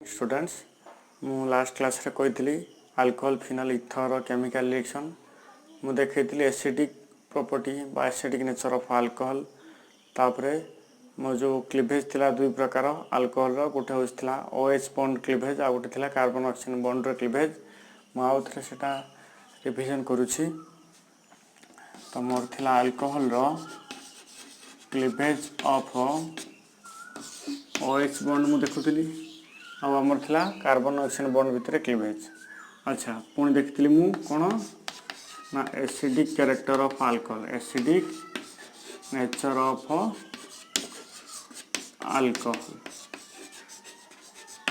Students मु last class रे कही alcohol phenol ether chemical reaction मु देखी एसिडिक प्रॉपर्टी बा एसिडिक नेचर ऑफ अल्कोहल तापरे मो जो क्लीवेज थिला दुई प्रकार अल्कोहल रो गोटे होइसला OH बॉन्ड क्लीवेज आ गोटे थिला कार्बन ऑक्सीजन बॉन्ड रो क्लीवेज मु आउथरे सेटा रिवीजन करूछि। तो मोर थिला अल्कोहल रो क्लीवेज ऑफ OH बॉन्ड मु देखुतली आमर थिला कार्बन ऑक्सीजन बॉन्ड भितर क्लीवेज। अच्छा पुणी देखी मु कौन ना acidic character of alcohol acidic nature of alcohol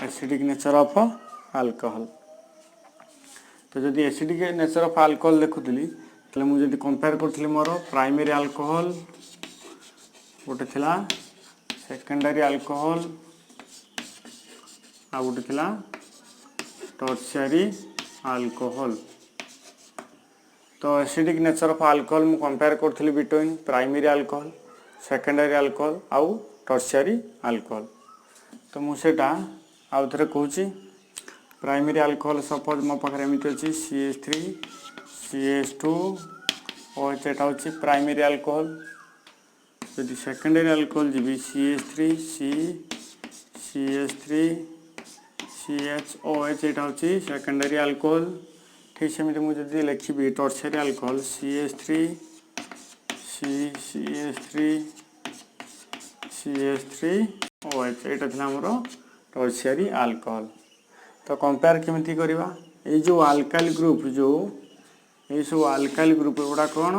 acidic nature of alcohol. तो जदि एसिडिक नेचर ऑफ अल्कोहल देखुली तो मुझे कंपेयर करी मोर प्राइमरी अल्कोहल गोटे थिला सेकेंडरी अल्कोहल आ गोटे थिला टर्शियरी अल्कोहल। तो एसिडिक नेचर ऑफ अल्कोहल मु कंपेयर करथली between primary alcohol secondary alcohol आउ टर्शियरी अल्कोहल। तो मु सेटा आउ थरे कहूची प्राइमरी अल्कोहल सपोज मो पाखरे एमिति अछि CH3 CH2 OH एटा होची प्राइमरी अल्कोहल। यदि secondary alcohol GB CH3 C CH3 CHOH एटा होची सेकेंडरी अल्कोहल। ठीक सेमिति मुझे लिखी टर्शियरी अल्कोहल CH3 CH3OH एटा थिला हमरो टर्शियरी अल्कोहल। तो कंपेयर केमिति करबा ए जो अल्काइल ग्रुप जो ए सब अल्काइल ग्रुप गुडा कोन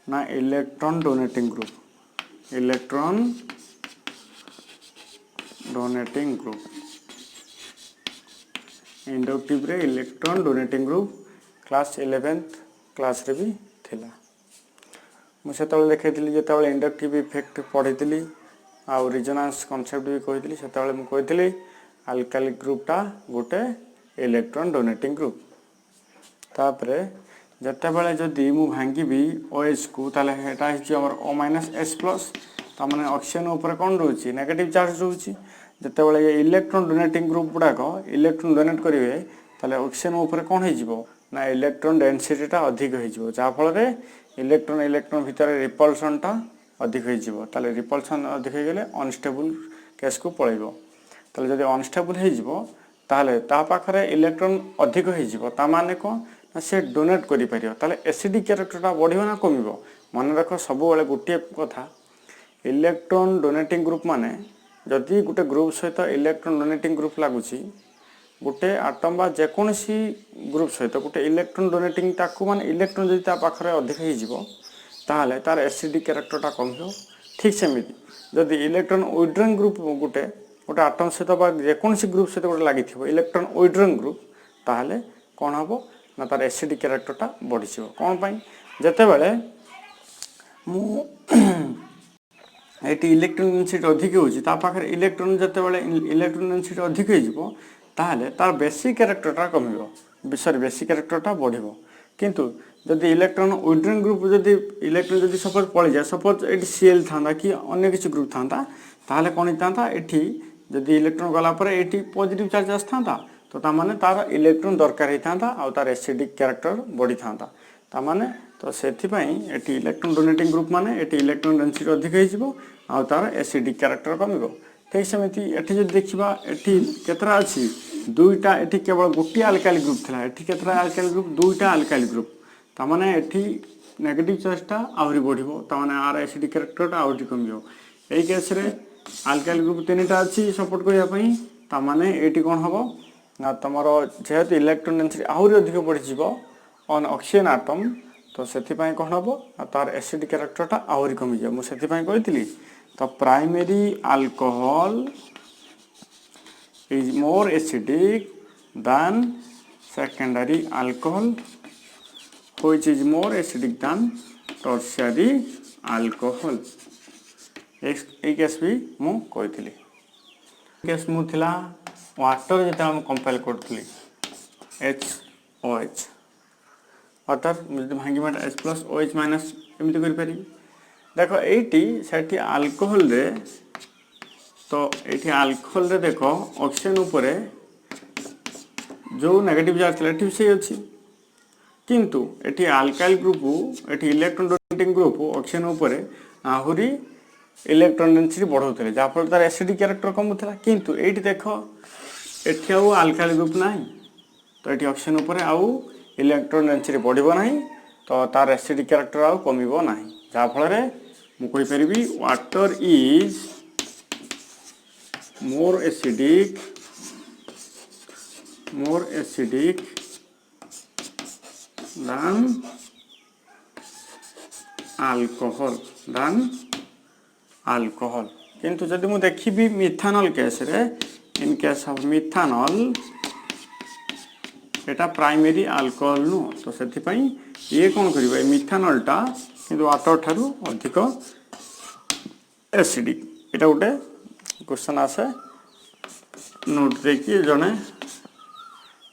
ना electron donating group electron donating group inductive रे electron donating group class 11th class रे भी थिला। मुझे देखी जो इंडक्टिव इफेक्ट पढ़ी आ रिजोनेंस कॉन्सेप्ट भी कही से मुझे अल्काइल ग्रुपटा गोटे इलेक्ट्रॉन डोनेटिंग ग्रुप। तापरे जितेबाला जदि मु भांगी OH को ताले हेटा हिची हमर O-S+ तामाने ऑक्सीजन ऊपर कौन रोची नेगेटिव चार्ज रोची। जितेबाला ये इलेक्ट्रॉन डोनेटिंग ग्रुप गुड़ाक इलेक्ट्रॉन डोनेट करेंगे ताले ऑक्सीजन ऊपर कौन हो ना इलेक्ट्रॉन डेंसिटीटा अधिक हो जहाँफल इलेक्ट्रॉन इलेक्ट्रॉन भितर रिपल्सनटा अधिक हो ताले रिपल्सन अधिक हो गले अनस्टेबल केस को पलैब। ताले जदि अनस्टेबल हो ताले ता पाखरे इलेक्ट्रॉन अधिक हो तामाने कौन ना से डोनेट करि परियो ताले एसिडिक कैरेक्टरटा बढ़िबो ना कमिबो। मन रख सब बेले गोटे कथा इलेक्ट्रॉन डोनेटिंग ग्रुप माने जदि गोटे ग्रुप सहित इलेक्ट्रॉन डोनेटिंग ग्रुप लगुच गोटे आटम बा जेकोसी ग्रुप सहित गोटे इलेक्ट्रॉन डोनेटिंग ताकू माने इलेक्ट्रॉन जदि ता पाखरे अधिक हो ताहले तार एसिडिक कैरेक्टरटा कम हो। ठीक सेमिति जदि इलेक्ट्रॉन विड्रॉइंग ग्रुप गोटे गोटे आटम सहित बा जेकोसी ग्रुप सहित गोटे लागि इलेक्ट्रॉन विड्रॉइंग ग्रुप ताहले कौन हम ना तार एसिडिक कैरेक्टरटा बढ़ी कौन पाई जते बेले मु ये इलेक्ट्रॉन डेंसिटी अधिक होखे इलेक्ट्रॉन जिते इलेक्ट्रॉन डेंसिटी अधिक हो तार बेसिक कैरेक्टरटा कम सॉरी बेसिक कैरेक्टरटा बढ़ो। किंतु जदि इलेक्ट्रॉन विड्रॉइंग ग्रुप जदि इलेक्ट्रॉन जदि सपोज पड़ जाए सपोज ये Cl था कि अन्य किसी ग्रुप था ताहले कौन होता ये जदि इलेक्ट्रॉन गलापर ये पॉजिटिव चार्ज आसता तो तामाने तार इलेक्ट्रॉन दरकार होता आ तार एसिडिक कैरेक्टर बढ़ी था तामाने तो से इलेक्ट्रॉन डोनेटिंग ग्रुप माने ये इलेक्ट्रॉन डेंसिटी अधिक हो तार एसिडिक कैरेक्टर कमिबो। ठीक सेमिति एठी जदि देखिबा एठी केतरा अछि दुईटा एठी केवल गोटे अल्काइल ग्रुप थिला एठी केतरा अल्काइल ग्रुप दुईटा अल्काइल ग्रुप तामाने एठी नेगेटिव चार्जटा आउरी बढ़िबो तामाने आर एसिडिक कैरेक्टरटा आउरी कमिबो। एई केस रे अल्काइल ग्रुप तीनटा अछि सपोर्ट करिया पई तामाने एठी कोन हबो ना तमरो जेहेतु इलेक्ट्रॉन डेंसिटी आउरी अधिक बढ़ि जिवो ऑन ऑक्सीजन एटम तो सेथिपाई कौन हम तार एसिडिक कैरेक्टरटा आहुरी कमी जाए मुझे कही। तो primary alcohol is more acidic than secondary alcohol which is more acidic than tertiary alcohol. ए केस भी मु कही केस मु थिला वाटर जो कंपेयर करी HOH वाटर भांगी H+OH- एमती कर देख ये अल्कोहल रे तो ये आल्कोहल रे देख ऑक्सीजन उपरे जो नेगेटिव चार्ज थी एटी से अच्छी किंतु एटी आल्काइल ग्रुप एटी इलेक्ट्रॉन डोनेटिंग ग्रुप ऑक्सीजन उपरे आहुरी इलेक्ट्रॉन डेंसिटी बढ़ाते जहाँफल तार एसिडिक क्यारेक्टर कमुला किंतु ये देख एटी आउ आल्काइल ग्रुप ना तो ये ऑक्सीजन उपरे आउ इलेक्ट्रॉन डेंसिटी बढ़िबो नाही तो तार एसिडिक क्यारेक्टर आउ कमिबो नाही जहाँफल मु कहि परिबी water is more acidic than alcohol किंतु जदि मु देखिबी मिथानल केस रे इन केस ऑफ मिथानल एटा प्राइमरी अल्कोहल नु तो सेथि पई ये कोन करिबो मिथानल टा किंतु वाटर ठारू अधिक एसिडिक एटा उटे क्वेश्चन आसे नोट देखि जने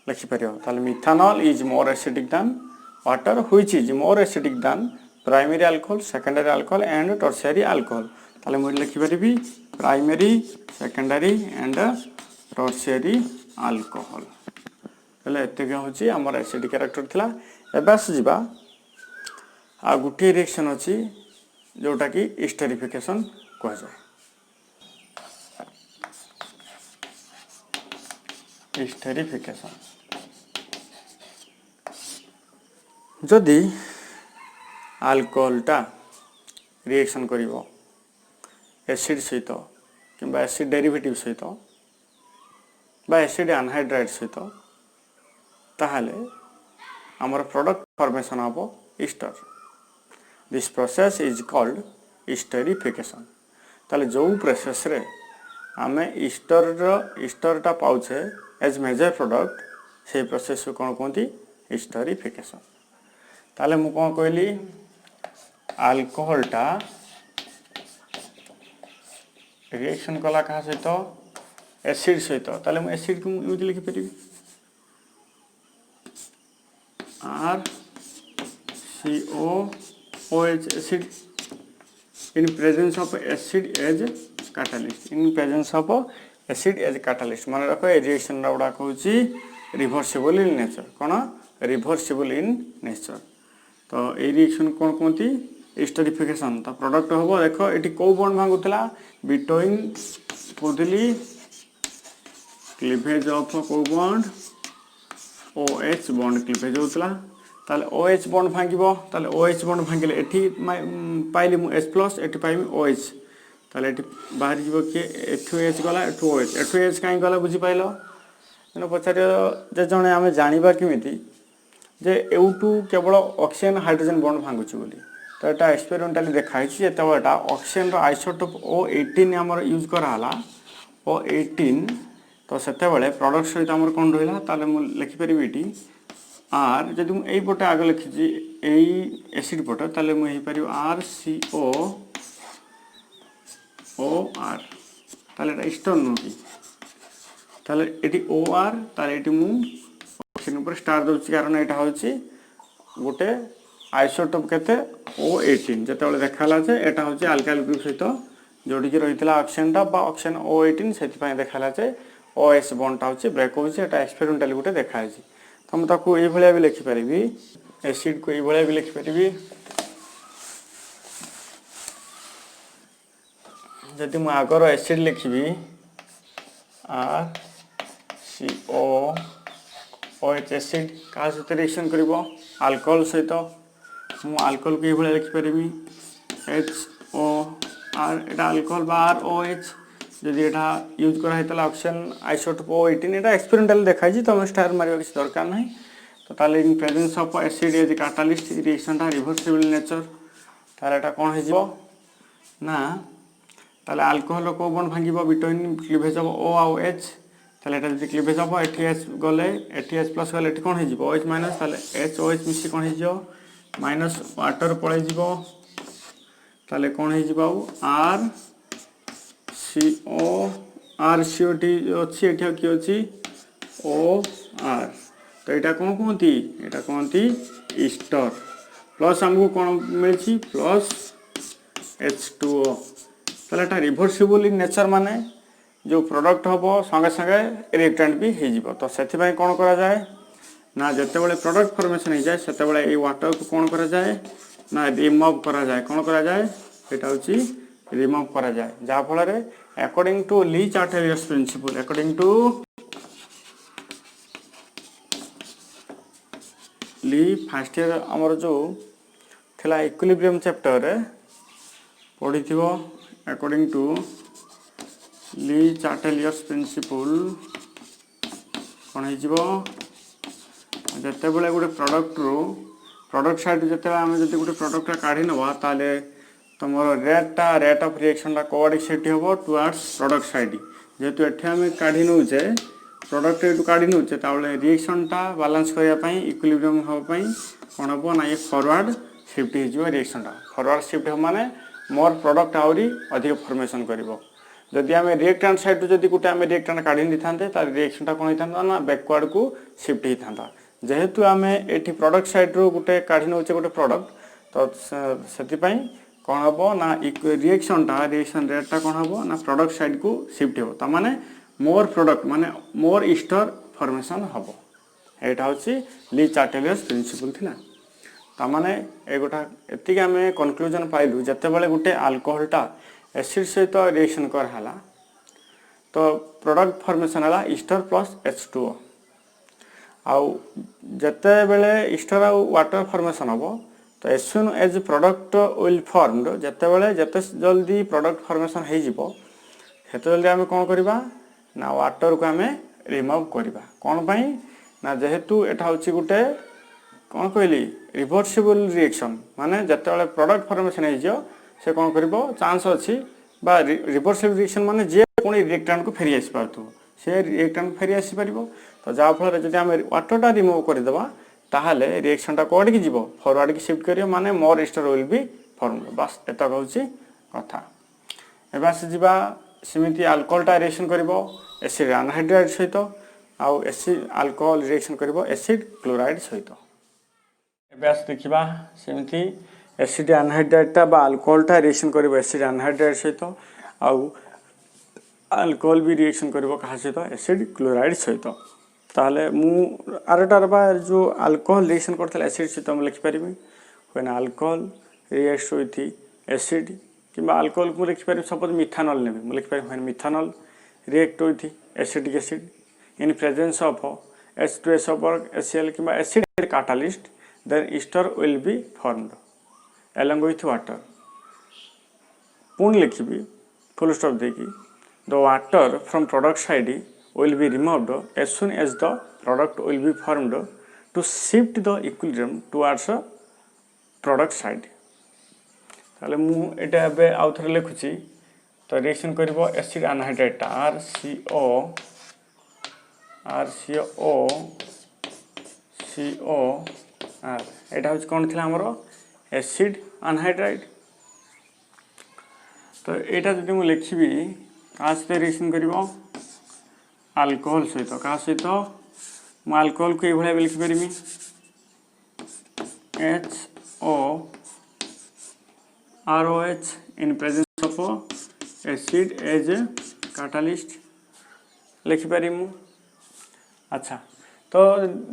लिखि परियो ताले methanol is more acidic than water which is more acidic than primary alcohol secondary alcohol and tertiary alcohol ताले मु लिखि परिबी primary secondary and tertiary alcohol ताले एते होची हमर एसिडिक कैरेक्टर थिला एबास जिबा आ गुटी रिएक्शन अछि जोटा कि एस्टरिफिकेशन कह जाय एस्टरिफिकेशन जदि अल्कोहल टा रिएक्शन करिवो एसिड सहित किंबा एसिड डेरिवेटिव सहित बा एसिड अनहाइड्राइड सहित ताहले हमर product formation of Easter this process is called esterification ताले जो प्रोसेस रे आमे ईस्टर टा पाउछे एज मेजर प्रोडक्ट से प्रोसेस को कोन कहती एस्टरिफिकेशन ताले मु कोन कहली अल्कोहल टा रिएक्शन कला का सहित एसिड सहित ताले मु एसिड को यूज लिखि परिबी RCOOH acid in presence of acid as catalyst मन रखो रिएक्शन गुड़ा कहूँ रिभर्सिबल इन नेचर कौन रिभर्सिबल इन नेचर तो ये रिएक्शन कौन कहती एस्टरिफिकेशन तो प्रोडक्ट हम देख ये कौ बॉन्ड भांगुला बिटवीन पुदली क्लीवेज ऑफ कौ बॉन्ड OH बॉन्ड क्लीवेज होता ताले OH बॉन्ड भांगिबो ताले OH बॉन्ड भांगिले एठी पाइली मु H प्लस एठी पाइमी OH ताले एठी बाहर जीवो के एठु H गला एठु OH एठु H काई गला बुझी पाइलो एनो पछारियो जे जणे आमे जानिबा किमिति जे एउटु केवल ऑक्सीजन हाइड्रोजन बॉन्ड भांगुची बोली तो एटा एक्सपेरिमेंटली देखाइछि एतबेटा ऑक्सीजन रो आइसोटोप O18 हमर यूज करा हला O18 तो सेते बेले प्रोडक्ट सहित हमर कोन रहिला ताले मु लिखि परिबी एटी आर जदि मु एई पटे आगे लिखिछि एई एसिड पटे ताले मु हेइ परिबो RCOOR ताले एटा स्टोन नोटी ताले एटी OR ताले एटी मु ऑक्सीजन ऊपर स्टार दोछि कारण एटा होछि गोटे आइसोटोप केते O18 जते बेले देखाला जे एटा होछि अल्काइल ग्रुप सहित जोडी के रहितला ऑक्सीजन टा बा ऑक्सीजन O18 सेति पय देखाला जे OH बॉन्ड टा होछि ब्रेक होछि एटा एक्सपेरिमेंटली गोटे देखाइछि तो हम ताको ए भलिया भी लिखि परिबी एसिड को ए भलिया भी लिखि परिबी जदि मु आगर एसिड लिखिबी RCOOH एसिड का सहित रिएक्शन करिवो अल्कोहल सहित मु अल्कोहल को ए भलिया लिखि परिबी HOR एटा अल्कोहल बा ROH जदि एटा यूज करा हेतला ऑक्सीजन आइसोटोप O18 एटा एक्सपेरिमेंटली देखाइछि तो हम स्टार मारिबा किछ दरकार नै तो ताले in presence of acid as catalyst reaction टा रिवर्सिबल नेचर ताले एटा कोन हे जिवो ना ताले अल्कोहल को बॉन्ड भांगिबो बिटवीन क्लीवेज ऑफ O आ H ताले एटा जदि क्लीवेज ऑफ H गले H प्लस गले एटी कोन हे जिवो OH माइनस ताले HOH मिसी कोन हे जिवो माइनस वाटर पळे जिवो ताले कोन हे जिवो RCOT अच्छी एठा की अच्छी OR तो एटा कोन कहती एटा कहती ईस्टर प्लस हमको कोन मिलछि प्लस H2O ताले एटा रिवर्सिबल इन नेचर माने जो प्रोडक्ट हम संगे संगे रिएक्टेंट भी हो तो से कौन करा जाए ना जिते बड़े प्रोडक्ट फॉर्मेशन हो जाए से ये वाटर को कौन करा जाए ना रिमूव करा जाए कौन करा जाए यहाँ हूँ रिमूव करा जाए जहाँफल according to Le Chatelier's principle according to Le first year आमर जो थिला इक्विलिब्रियम चैप्टर रे पढ़ी थी according to Le Chatelier's principle कौन हो जिते बड़े गोटे प्रोडक्ट साइड जिते आम जो गोटे प्रोडक्टा काढ़ी नवा ताले तुम रेट ऑफ रिएक्शन टा कोड सेट हम टुवर्ड्स प्रोडक्ट साइड जेहेतु एठी आम काढ़ी नौचे प्रोडक्ट ये काढ़ी नौचे ताले रिएक्शन टा बैलेंस करने इक्विलिब्रियम हाँपाई कौन हम ना ये फॉरवर्ड शिफ्ट हो रिएक्शन टा फॉरवर्ड शिफ्ट हम माने मोर प्रोडक्ट आहरी अधिक फॉर्मेशन करिवो जदि आम रिएक्टेंट साइड जदि गोटे आम रिएक्टेंट काढ़ी नहीं था रिएक्शन टा कौन होता ना बैकवर्ड को शिफ्ट होता था जेहेतु आम ये प्रोडक्ट साइड रू गोटे काढ़ी नौचे गोटे प्रोडक्ट तो से कौन हम ना रिएक्शन रेट टा कौन हम ना प्रोडक्ट साइड को शिफ्ट हो माने मोर प्रोडक्ट माने मोर ईस्टर फॉर्मेशन हम यहाँ हूँ ली चार्टेलियर्स प्रिंसिपल थिला ताने एगोटा एति आम कनक्लूजन पाइलु जिते बड़े गोटे अल्कोहलटा एसिड सहित रिएक्शन कराला तो प्रोडक्ट फॉर्मेशन है ईस्टर प्लस H2O आउ जिते बड़े ईस्टर आ वाटर फॉर्मेशन हम तो as soon as product will formed जिते बड़े जिते जल्दी प्रोडक्ट फॉर्मेशन हो जल्दी आम कौन करवा ना वाटर को आम रिमूव करवा कौन पाई ना जेहेतु यहाँ हूँ गोटे कौन कहली रिवर्सिबल रिएक्शन माने जिते बड़े प्रोडक्ट फॉर्मेशन हो से कौन कर चांस अच्छी रिवर्सिबल रिएक्शन माने जे पुणी रिएक्टेंट को फेरी आसी पार्थो से रिएक्टेंट फेरी आसी पार तो जहाँफल जब आम वाटरटा रिमूव करदेवा ताहले रिएक्शनटा कौड़ की जीव फॉरवर्ड की शिफ्ट करियो माने मोर ईस्टर विल बी फॉर्म बस एतक हूँ कथा एवं आसीजा सेमती अल्कोहलटा रिएक्शन कर एसिड अनहाइड्राइड सहित आउ एसिड अल्कोहल रिएक्शन कर एसिड क्लोराइड सहित एवं देखा सेमती एसिड अनहाइड्राइडटा बा अल्कोहलटा रिएक्शन कर एसिड अनहाइड्राइड सहित आउ अल्कोहल भी रिएक्शन कर क्या सहित एसिड क्लोराइड सहित ताहले मु आरटार बा जो अल्कोहल रिएक्शन करता एसिड सहित मुझे लिखिपारि when alcohol reacts with acid कि अल्कोहल को लिखिपारि सपोज मिथानल ने मुझे लिखिपारि when methanol react with acidic acid in presence of H2SO HCl कि acid catalyst then ester will be formed along with water पुणी लिखी फुल स्टॉप देकी the water from product side will be removed as soon as the product will be formed to shift the equilibrium towards a product side ताले मु एटा एबे आउ थरे लिखुची तो reaction करबो एसिड अनहाइड्राइड RCO एटा होच कोन थिला हमरो एसिड अनहाइड्राइड तो यहाँ जब मुझे लिखी क्या सहित रिएक्शन कर अल्कोहल सहित क्या सहित मु अल्कोहल को ये लिखिपारि HOROH in presence of acid as catalyst लिखिपारि मु अच्छा तो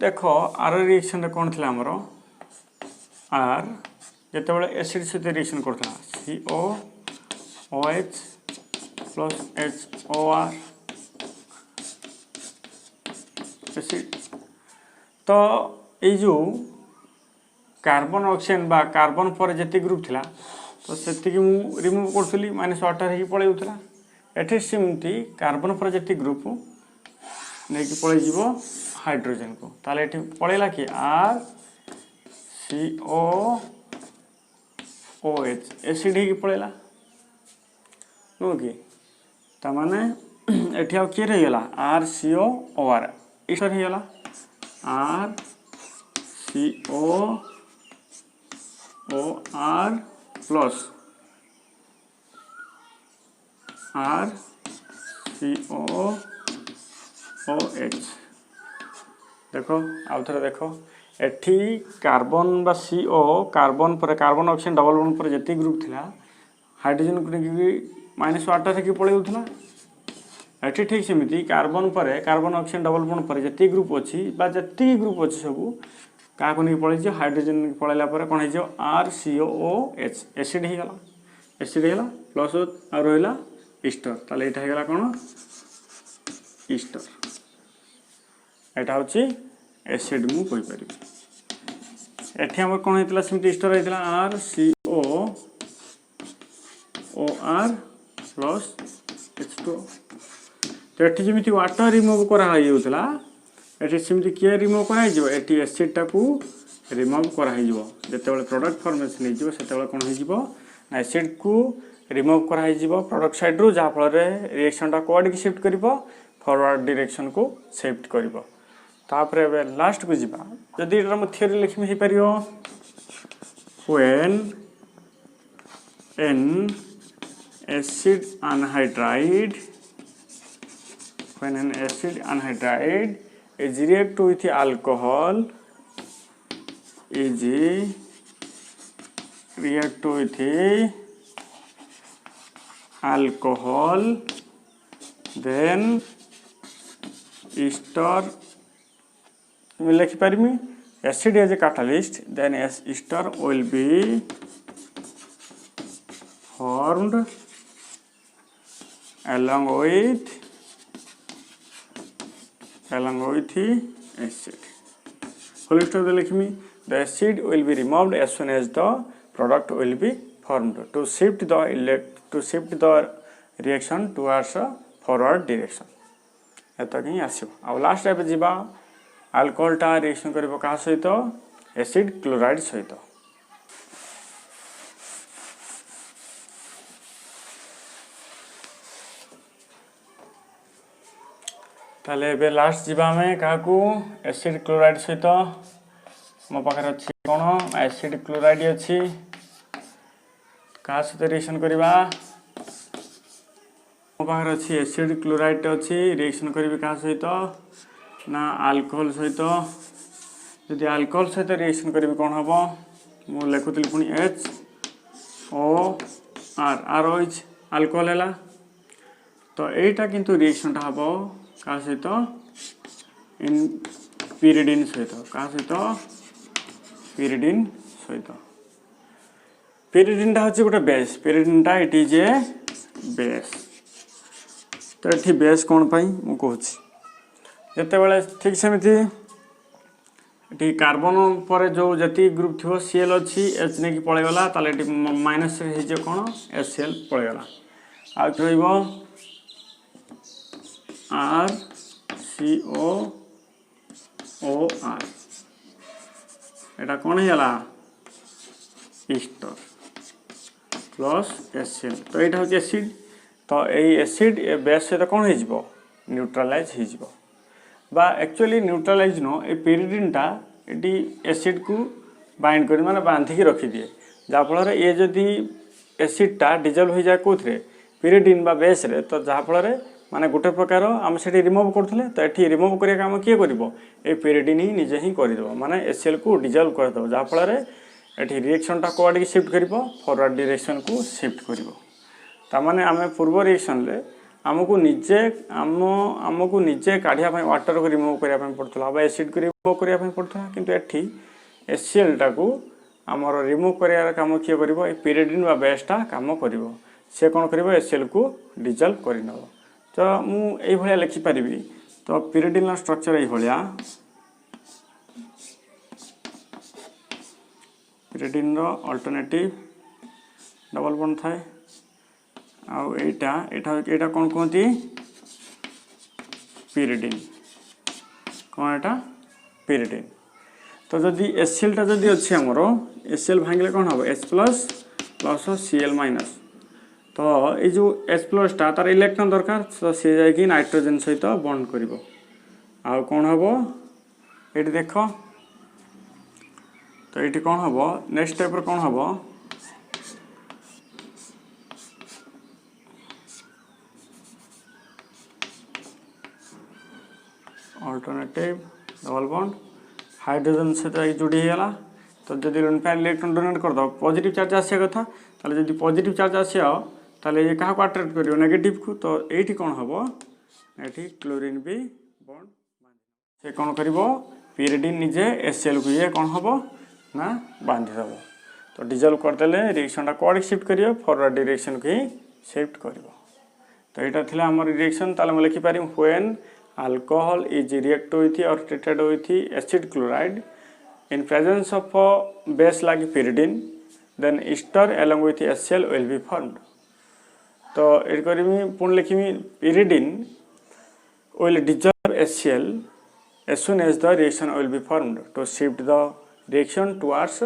देखो आर रिएक्शन कौन थी आमर आर जिते एसिड सहित रिएक्शन करता COOH प्लस HOR एसिड तो ये जो कार्बन ऑक्सीजन बा कार्बन पर जी ग्रुप थिला तो से रिमूव करी माइनस वाटर हो पलैला एटी सेमती कार्बन पर जी ग्रुप नहीं पलैज हाइड्रोजन को ताले ये पलैला कि RCOOH एसिड हो पलैला नु कि ताने एठी आउ किए रहीगला RCOOR ईस्टर होगला RCOOR प्लस RCOOH देखो आउ थे देखो एठी कार्बन बा CO कार्बन पर कार्बन ऑक्सीजन डबल बॉन्ड पर जी ग्रुप थिला हाइड्रोजन को माइनस वाटर की पलैला एठी ठीक सेमिति कार्बन पर कार्बन ऑक्सीजन डबल बॉन्ड पर जति ग्रुप अछि बा जति ग्रुप अछि सब का को नहीं पळै जे हाइड्रोजन पळैला पर कोन हे जो RCOOH एसिड हे गला प्लस आ रहला ईस्टर ताले एटा हे गला कोन ईस्टर एटा होची एसिड मु कहि परिबे एठी हमर कोन हेतला सेमिति ईस्टर हेतला RCOOR प्लस H2O तो एठी जेमिति वाटर रिमूव करा होउतला एठी सेमिति के रिमूव करा हिजो एठी एसिड टाकू रिमूव करा हिजो जेतेबेले प्रोडक्ट फॉर्मेशन हिजो सेतेबेले कोन हिजो ना एसिड को रिमूव करा हिजो प्रोडक्ट साइड रो जा फल रे रिएक्शन टा कोड की शिफ्ट करिवो फॉरवर्ड डायरेक्शन को शिफ्ट करिवो तापरे बे लास्ट को जिबा जदी एटा म थ्योरी लिखि हे परियो when an acid anhydride is react with alcohol then ester लिखि पारिमी acid as a catalyst then ester will be formed along with acid. Full stop likhmi the acid will be removed as soon as the product will be formed to shift the reaction towards a forward direction. एता कहीं आसीबो आ last type जिबा alcohol टा reaction करिवो का सहित acid chloride सहित ताले बे last जीवा में काकू एसिड क्लोराइड सहित मो पाखर अछि कोन एसिड क्लोराइड अछि का सहित रिएक्शन करबा मो पाखर अछि एसिड क्लोराइड अछि रिएक्शन करबी का सहित ना अल्कोहल सहित यदि अल्कोहल सहित रिएक्शन करबी कोन हबो मो लेखुतली पुनी HOR अल्कोहल हैला तो एटा किंतु रिएक्शन टा हबो का सहित इन pyridine सहित का सहित pyridine सहित pyridine टा होची गोटे बेस pyridine टा इट इज ए बेस तो एठी बेस कोन पई मु कहूची जते बेले ठीक सेमिति एठी कार्बन पर जो जति ग्रुप थियो Cl अछि H ने की पळे गला ताले एठी माइनस हे जे कोन Cl पळे गला आ रहइबो RCOOR एटा कोन हेला ईस्टर प्लस HCl तो एटा होची एसिड तो ए एसिड ए बेस से तो कोन हे जिवो न्यूट्रलाइज हे जिवो बा एक्चुअली न्यूट्रलाइज नो ए pyridine टा एटी एसिड को बाइंड करी माने बांधी के रखी दिए जा फल रे ए जदी एसिड टा डिजल्व हो जाय कोथरे pyridine बा बेस रे तो जा फल रे माने गोटे प्रकार हम सेठी रिमूव करथले तो एठी रिमूव करिया काम किए करिवो ए pyridine ही निजे ही करि दबो माने HCl को डिजल्व कर दबो जा फल रे एठी रिएक्शन टा कोड की शिफ्ट करिवो फॉरवर्ड डायरेक्शन को शिफ्ट करिवो ता माने हमें पूर्व रिएक्शन ले हमको निजे काढिया पय वाटर को रिमूव करिया पय पड़थला बा एसिड को रिमूव करिया पय पड़थला किंतु एठी HCl टा को हमर रिमूव करिया काम किए करिवो ए pyridine बा बेस टा काम करिवो से कोन करिवो HCl को डिजल्व करि नबो तो मु एई भलिया लिखि परिबी तो pyridine स्ट्रक्चर एई भलिया pyridine रो अल्टरनेटिव डबल बॉन्ड थाए आ एटा कोन कोंती pyridine कोन एटा pyridine तो जदी HCl टा जदी अछि हमरो HCl भांगले कोन हबो H+ प्लस Cl माइनस तो ये जो H+ टा तार इलेक्ट्रॉन दरकार तो से जाय कि नाइट्रोजन सहित बॉन्ड करिवो आ कोन हबो एटी देखो तो एटी कोन हबो नेक्स्ट स्टेप पर कोन हबो अल्टरनेटिव डबल बॉन्ड हाइड्रोजन से तो जोड़ी गला तो जदि ऋण पे इलेक्ट्रॉन डोनेट कर दो पॉजिटिव चार्ज आसे कथा ताले जदि पॉजिटिव चार्ज आसे ताले ये कहा को अट्रैक्ट करियो नेगेटिव को तो एठी कोन हबो एठी क्लोरीन भी बॉन्ड से कौन करिवो pyridine निजे HCl को ये कौन हबो ना बांधि दबो तो डिजल्व करदेले रिएक्शन टा कोड शिफ्ट करियो फॉरवर्ड डायरेक्शन को ही शिफ्ट करिवो तो एटा थिला हमर रिएक्शन ताले हम लिखि पारिम when alcohol is reacted with or treated with acid chloride in presence of a base like pyridine then ester along with HCl will be formed तो eight करिमी पुन लिखिमी pyridine will dissolve HCl as soon as the reaction will be formed to shift the reaction towards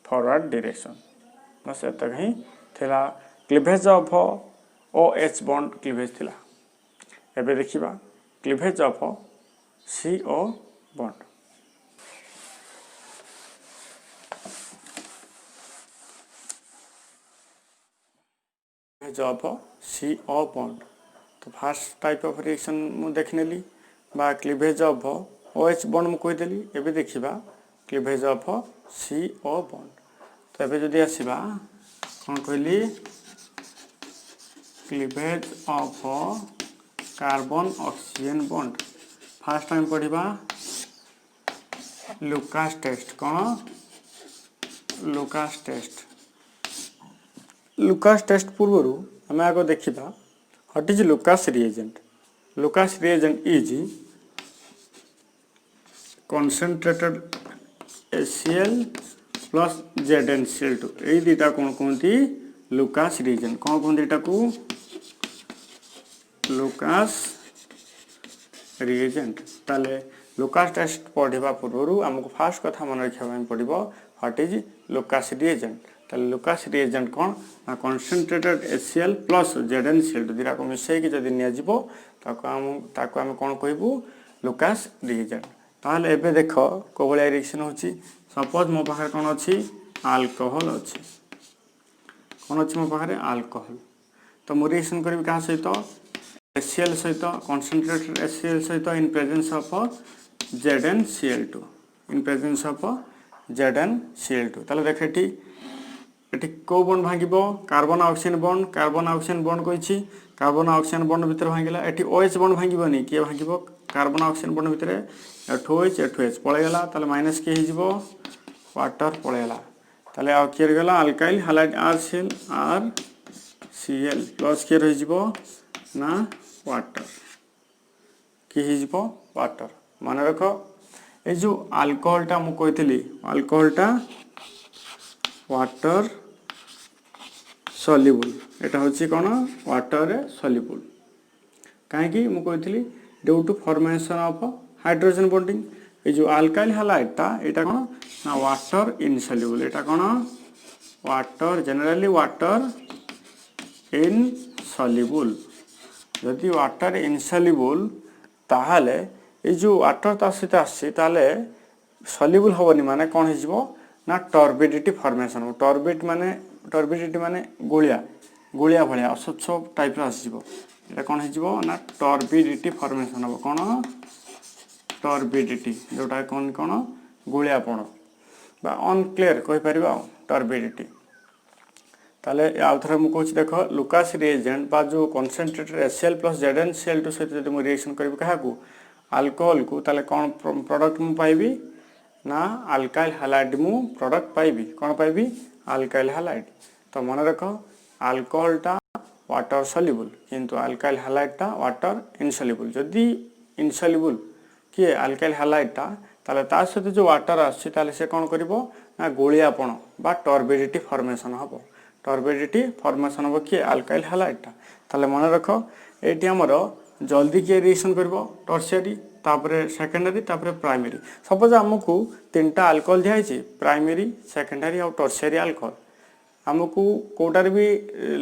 forward direction बस एतक ही थिला cleavage of OH bond cleavage थिला एबे देखिबा cleavage of CO bond cleavage of CO bond तो first type of reaction मु देखनेली बा cleavage of OH bond मु कहिदेली एबे देखिबा क्लीवेज ऑफ CO बॉन्ड तो एबे जदि आसीबा कोन कहली cleavage of carbon oxygen bond first time पढ़िबा लुकास टेस्ट कौन लुकास टेस्ट पूर्व आम आग देखा what is Lucas reagent is concentrated HCl plus ZnCl2 यही दुटा कौन कहती लुकास रिएजेंट कौन कहते यहाँ को लुकास रिएजेंट ताले लुकास टेस्ट पढ़ा पूर्व आमको फास्ट कथा मन रखा पड़ो व्हाट इज लुकास रिएजेंट ताले लुकास रिएजेंट कौन ना कंसंट्रेटेड HCl प्लस ZnCl2 दुटा को मिसैकी जब नियाजिबो ताको आम कौन कहबू लुकास रिएजेंट ताहले एबे देख को भलिया रिएक्शन होची सपोज मो पाखे कौन अच्छी अल्कोहल अच्छी कौन अच्छी मो पाखे अल्कोहल तो मु रिएक्शन करी क्या सहित HCl सहित कंसंट्रेटेड HCl सहित in presence of ZnCl2 in presence of ZnCl2 ताले देख एटी को बॉन्ड भांगिबो कार्बन ऑक्सीजन बॉन्ड कहिछि कार्बन ऑक्सीजन बॉन्ड भीतर भांगिला एटी OH बॉन्ड भांगिबोनी के भांगिबो कार्बन ऑक्सीजन बॉन्ड भीतर एठोएच पळेगला ताले माइनस के हिजिबो वाटर पळेगला ताले आ के गला अल्काइल हैलाइड RCl प्लस के रहिजिबो ना वाटर के हिजिबो वाटर माने रखो ए जो अल्कोहल टा मु कहितली अल्कोहल टा वाटर सॉल्युबल एटा होची कोन वाटर रे सॉल्युबल काहे कि मु कहितली due to formation of hydrogen bonding ए जो अल्काइल हैलाइड टा एटा कोन ना वाटर इनसॉल्युबल एटा कोन वाटर जनरली वाटर इनसॉल्युबल यदि वाटर इनसॉल्युबल ताहले ए जो वाटर ता सहित आसी ताले सॉल्युबल होबनी माने कोन हिजबो ना टर्बिडिटी फॉर्मेशन हो टर्बिडिटी माने गोलिया भलिया अस्वच्छ टाइप आसीबो एटा कोन हिजबो ना टर्बिडिटी फॉर्मेशन हो कोन टर्बिडिटी जोटा कोन गोलियापण बा अनक्लियर कहि परिबा टर्बिडिटी ताले आउथरे मु कहछि देखो लुकास रिएजेंट बा जो कंसंट्रेटेड HCl प्लस ZnCl2 सहित जदि मु रिएक्शन करबी कहा को अल्कोहल को ताले कोन प्रोडक्ट मु पाइबी ना अल्काइल हैलाइड मु प्रोडक्ट पाइबी कोन पाइबी अल्काइल हैलाइड तो मन रखो अल्कोहल टा वाटर सॉल्युबल किंतु अल्काइल हैलाइड टा वाटर इनसॉल्युबल जदि इनसॉल्युबल किए अल्काइल हैलाइड टा ताले ता सहित जो वाटर आछि ताले से कोन करिवो ना गोलियापण बा टर्बिडिटी फॉर्मेशन हबो टर्बिडिटी फॉर्मेशन हबो किए अल्काइल हैलाइड टा ताले मन रखो एटी हमर जल्दी किए रिएक्शन करबो टर्शियरी तापरे सेकेंडरी तापरे प्राइमरी सपोज हमकू तीनटा अल्कोहल दियाइछि प्राइमरी सेकेंडरी और टर्शियरी अल्कोहल हमकू कोटार भी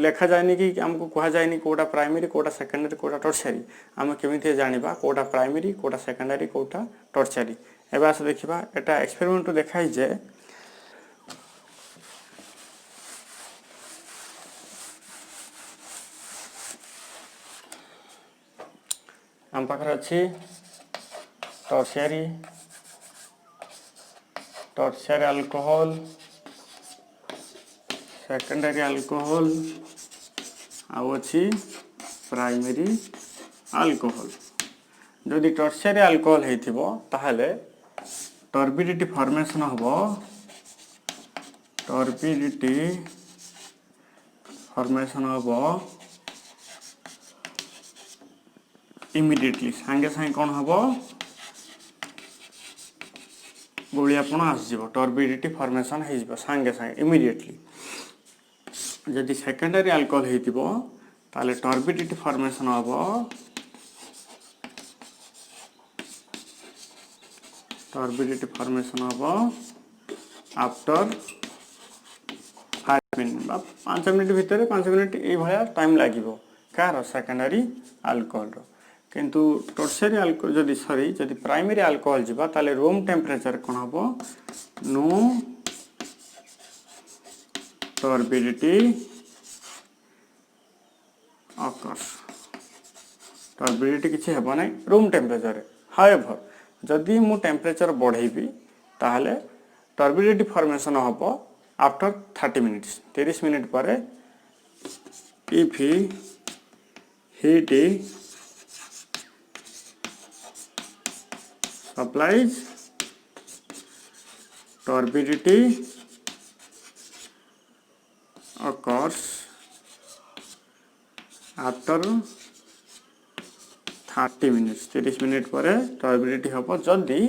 लेखा जायनी कि हमकू कहा जायनी कोटा प्राइमरी कोटा सेकेंडरी कोटा टर्शियरी हम केमिति जानिबा कोटा प्राइमरी कोटा सेकेंडरी कोटा टर्शियरी एबा से देखिबा एटा एक्सपेरिमेंट देखाइ जे हम पाखर अच्छी टर्शियरी अल्कोहल सेकेंडरी अल्कोहल आउ अच्छी प्राइमरी अल्कोहल जदि टर्शियरी अल्कोहल हेतिबो ताहले टर्बिडिटी फॉर्मेशन हबो टर्बिडिटी फॉर्मेशन हबो इमिडिएटली सांगे सांगे कौन हबो गोलियापण आसीजिवो टर्बिडिटी फॉर्मेशन हेजिवो सांगे सांगे इमिडिएटली जदि सेकेंडरी अल्कोहल हेतिबो ताले टर्बिडिटी फॉर्मेशन हबो आफ्टर 5 मिनट 5 मिनट भितर 5 मिनट ये भाया टाइम लागिवो कार सेकेंडरी अल्कोहल रो किंतु टर्शियरी अल्कोहल जदि सॉरी जदि प्राइमरी अल्कोहल जिबा ताले रूम टेम्परेचर कोन हबो नो टर्बिडिटी ऑकर्स टर्बिडिटी किछि हेबो नै रूम टेम्परेचर हाउएवर जदि मु टेम्परेचर बढ़ेबी ताहले टर्बिडिटी फॉर्मेशन हबो आफ्टर 30 मिनिट्स 30 मिनिट पर if heat supplies turbidity occurs after 30 minutes 30 minute पर टर्बिडिटी हम जदि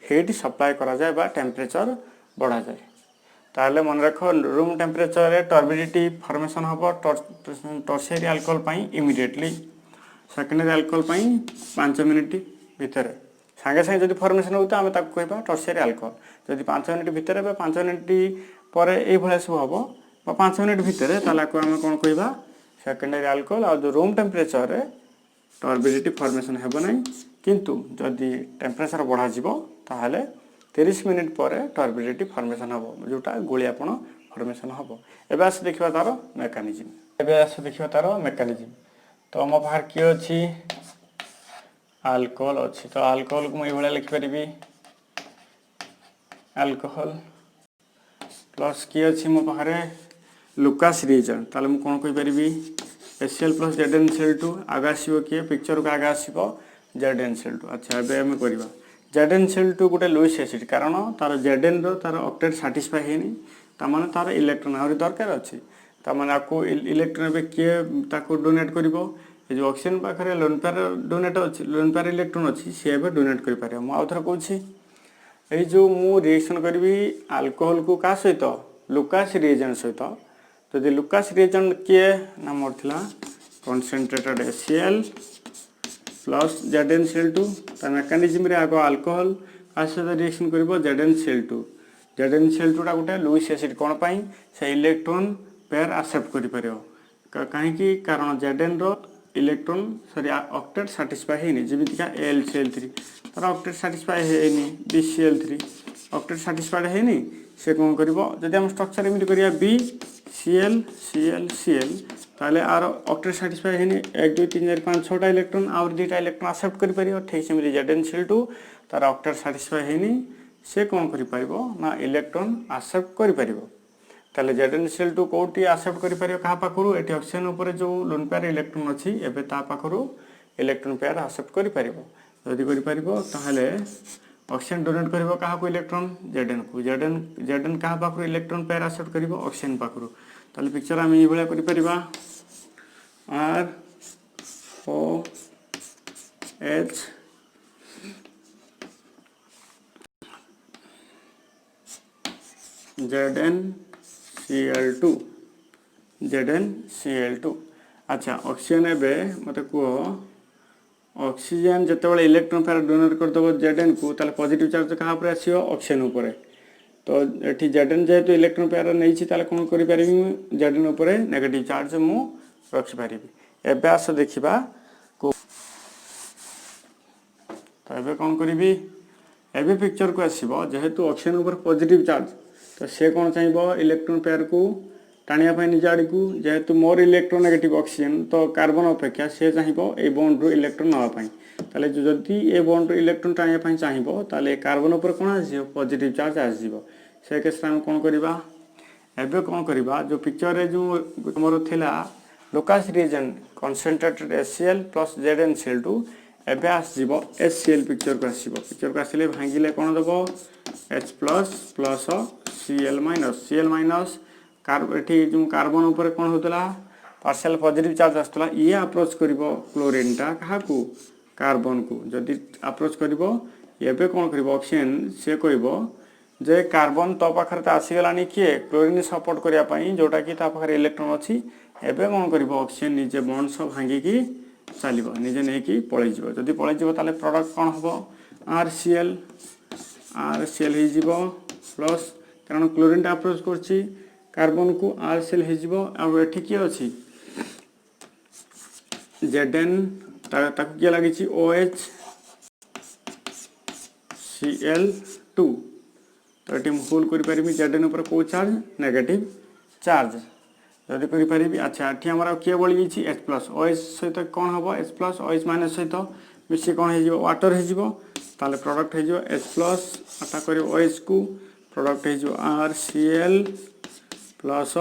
हीट सप्लाई करा जाए बा टेम्परेचर बढ़ा जाए ताहले मन रख रूम टेम्परेचर रे टर्बिडिटी फॉर्मेशन हम टर्शियरी अल्कोहल पाई इमिडिएटली सेकेंडरी अल्कोहल पाई 5 मिनिट भितर सांगे सांगे जदि फॉर्मेशन होता आमे ताको कहबा टर्शियरी अल्कोहल जदि 5 मिनिट भितर 5 मिनिट पर ए भले सब हम 5 मिनिट भितर ताला को आमे कोन कहबा सेकेंडरी अल्कोहल और रूम टेम्परेचर रे टर्बिडिटी फॉर्मेशन हेबो नै किंतु जदि टेम्परेचर बढ़ा जिवो ताहले 30 मिनिट पर टर्बिडिटी फॉर्मेशन हबो जोटा गोलियापण फॉर्मेशन हबो एबे आस देखिबा तार मेकानिज्म तो हम बाहर की अछि अल्कोहल अछि तो अल्कोहल को मैं भले लिख परिबी अल्कोहल प्लस की अछि मो बाहर लुकास रिएजेंट ताले मु कोन कहि परिबी HCl प्लस ZnCl2 आगा आसीबो किए पिक्चर को आगा आसीबो ZnCl2 अच्छा एबे हम करबा ZnCl2 गोटे लुइस एसिड कारण तार Zn रो तार ऑक्टेट सैटिस्फाई हेनी ता माने तार इलेक्ट्रॉन आउरी दरकार अछि ता माने आपको इलेक्ट्रॉन बे किए ताको डोनेट करबो ए जो ऑक्सीजन पाखरे लोन पेयर डोनेट अछि लोन पेयर इलेक्ट्रॉन अछि से बे डोनेट करि पारे मु आउथर कहूछि ए जो मु रिएक्शन करबी अल्कोहल को का सहित लुकास रिएजेंट सहित तो दि लुकास रिएजेंट किए ना मोर थिला कंसंट्रेटेड HCl प्लस ZnCl2 ता मेकानिज्म रे आगो अल्कोहल आसे रिएक्शन करबो ZnCl2 टा गोटे लुइस एसिड कोन पई से इलेक्ट्रॉन पेयर एक्सेप्ट करि परियो काहे कि कारण Zn रो इलेक्ट्रॉन सॉरी ऑक्टेट सैटिस्फाई हेनी जेमिति का AlCl3 तार ऑक्टेट सैटिस्फाई हेनी BCl3 ऑक्टेट सैटिस्फाइड हेनी से कोन करबो जदि हम स्ट्रक्चर एमिति करिया BCl Cl Cl ताले आर ऑक्टेट सैटिस्फाई हेनी 1 2 3 4 5 6 टा इलेक्ट्रॉन और 2 टा इलेक्ट्रॉन एक्सेप्ट करि परियो ठीक सेमिति ZnCl2 तार ऑक्टेट सैटिस्फाई हेनी से कोन करि परिबो ना इलेक्ट्रॉन एक्सेप्ट करि परिबो ताले ZnCl2 कोटी एक्सेप्ट करि परियो कहा पाखरु एटी ऑक्सीजन ऊपर जो लोन पेयर इलेक्ट्रॉन अछि एबे ता पाखरु इलेक्ट्रॉन पेयर एक्सेप्ट करि परिबो जदि करि परिबो ताहले ऑक्सीजन डोनेट करिवो कहा को इलेक्ट्रॉन Zn को Zn कहा पाखरु इलेक्ट्रॉन पेयर एक्सेप्ट करिवो ऑक्सीजन पाखरु ताले पिक्चर हम ई भले करि परिबा R O H ZnCl2 अच्छा ऑक्सीजन एबे मते को ऑक्सीजन जतबेले इलेक्ट्रॉन पेयर डोनेट कर दबो Zn को ताले पॉजिटिव चार्ज कहा पर आसीयो ऑक्सीजन ऊपर तो एठी Zn जेहेतु इलेक्ट्रॉन पेयर नै छि ताले कोन करि परिबी Zn ऊपर नेगेटिव चार्ज मु रखि परिबी एबे आस देखिबा को तो एबे कोन करिबी एबे पिक्चर को आसीबो जेहेतु ऑक्सीजन ऊपर पॉजिटिव चार्ज तो से कोन चाहिबो इलेक्ट्रॉन पेयर को टाणिया पाई निज आड़ी को जेहेतु मोर इलेक्ट्रोनेगेटिव ऑक्सीजन तो कार्बन अपेक्षा से चाहिबो ए बॉन्ड रो इलेक्ट्रॉन नवा पाई ताले जदि ए बॉन्ड रो इलेक्ट्रॉन टाणिया पाई चाहिबो ताले कार्बन ऊपर कोन आसीबो पॉजिटिव चार्ज आसीबो से केस हम कोन करिबा एबे कोन करिबा जो पिक्चर रे जो हमर थिला Lucas reagent concentrated HCl plus ZnCl2 एबे आसजिवो HCl पिक्चर को आसिले भांगिले कोन दबो H plus plus Cl minus एठी जो कार्बन ऊपर कोन होतला पार्शियल पॉजिटिव चार्ज आस्तला ये अप्रोच करिवो क्लोरीन टा काहाकू कार्बन को जदि अप्रोच करिवो एबे कोन करिवो ऑक्सीजन से कहबो जे कार्बन तो पाखरे त आसी गलानी किए क्लोरीन सपोर्ट करिया पई जोटा कि ता पाखरे इलेक्ट्रॉन अछि एबे कोन करिवो ऑक्सीजन निजे बॉन्ड्स भांगी की चलिबो निजे नै की पळै जिवो जदि पळै जिवो ताले प्रोडक्ट कोन हबो RCl हे जिवो प्लस कारण क्लोरीन टा अप्रोच करछि कार्बन को RCl हे जिवो आ एठी की अछि Zn ताकू किया लागिछि OH Cl2 तो ये होल करी Zn ऊपर को चार्ज नेगेटिव चार्ज जदि करी परिबी अच्छा एठी हमरा के बळी छि H+ OH सहित कोन हबो H+ OH- सहित मिसी कोन हे जिवो वाटर हे जिवो ताले प्रोडक्ट हे जिवो H+ अटा करी OH को प्रोडक्ट हे जिवो RCl प्लस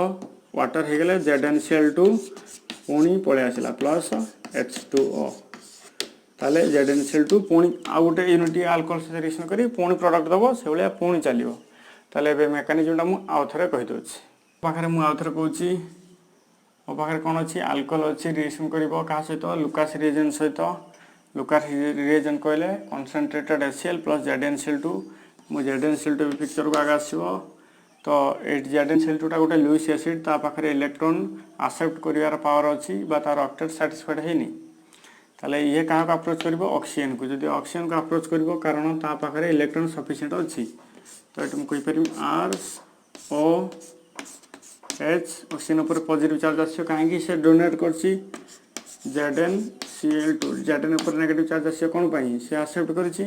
वाटर हे गेले ZnCl2 पुणी पळे आसिला प्लस H2O ताले ZnCl2 पुणी आ गोटे यूनिटी अल्कोहल से रिएक्शन करी पुणी प्रोडक्ट दबो से भलिया पुणी चलिवो ताले बे मेकानिज्म मु आउथरे कहि दोछि पाखरे मु आउथरे कहूछि ओ पाखरे कोन अछि अल्कोहल अछि रिएक्शन करिवो का सहित लुकास रिएजेंट सहित लुकास रिएजेंट कहले कंसंट्रेटेड HCl प्लस ZnCl2 मु ZnCl2 पिक्चर को आगा आसीबो तो एट ZnCl2 टा गोटे लुइस एसिड ता पाखरे इलेक्ट्रॉन एक्सेप्ट करिवार पावर अछि बा तार ऑक्टेट सैटिस्फाइड हेनी ताले ये कहा को अप्रोच करिवो ऑक्सीजन को जदि ऑक्सीजन को अप्रोच करिवो कारण ता पाखरे इलेक्ट्रॉन सफिशिएंट अछि तो एटम कहि परिम ROH ऑक्सीजन ऊपर पॉजिटिव चार्ज आछो काहे कि से डोनेट करछि ZnCl2 Zn ऊपर नेगेटिव चार्ज आछो कोन पई से एक्सेप्ट करछि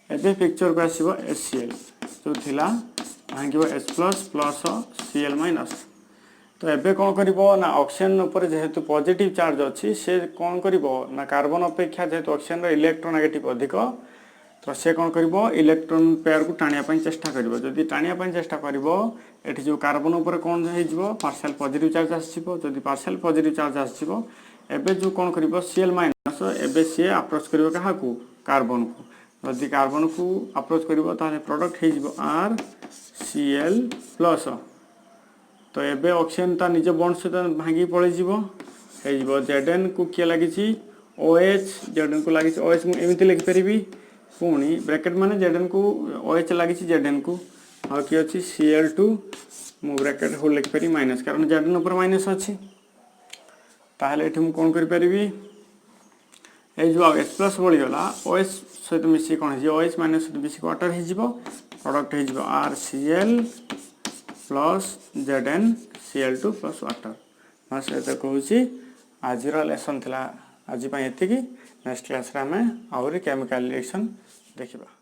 एबे पिक्चर को आसीबो HCl जो थिला भांगिबो H+ प्लस Cl- तो एबे कोन करिवो ना ऑक्सीजन ऊपर जेहेतु पॉजिटिव चार्ज अछि से कोन करिवो ना कार्बन अपेक्षा जेहेतु ऑक्सीजन रो इलेक्ट्रोनेगेटिव अधिक तो से कोन करिवो इलेक्ट्रॉन पेयर को टाणिया पई चेष्टा करिवो जदि टाणिया पई चेष्टा करिवो एठी जो कार्बन ऊपर कोन हे जिवो पार्शियल पॉजिटिव चार्ज आसीबो जदि पार्शियल पॉजिटिव चार्ज आसीबो एबे जो कोन करिवो Cl- एबे से अप्रोच करिवो काहा को कार्बन को जदि कार्बन को अप्रोच करिवो ताले प्रोडक्ट हे जिवो RCl+ तो एबे ऑक्सीजन ता निजे बॉन्ड से भांगी पळे जिवो हे जिवो Zn को के लागि छि OH Zn को लागि छि OH मु एमिति लिखि परिबी पुणी ब्रैकेट माने Zn को OH लागि छि Zn को आ कि अछि Cl2 मु ब्रैकेट होल लिखि परि माइनस कारण Zn ऊपर माइनस अछि ताहले एठी मु कोन करि परिबी ए जो H+ बळी गला OH सहित मिसी कोन हे OH- सहित मिसी वाटर हे जिवो प्रोडक्ट हे जिवो RCl plus ZnCl2 plus water बस एते कहूची आज लेसन थिला आज पई एतिकी नेक्स्ट क्लास रे हमें आउरी केमिकल रिएक्शन देखिबा।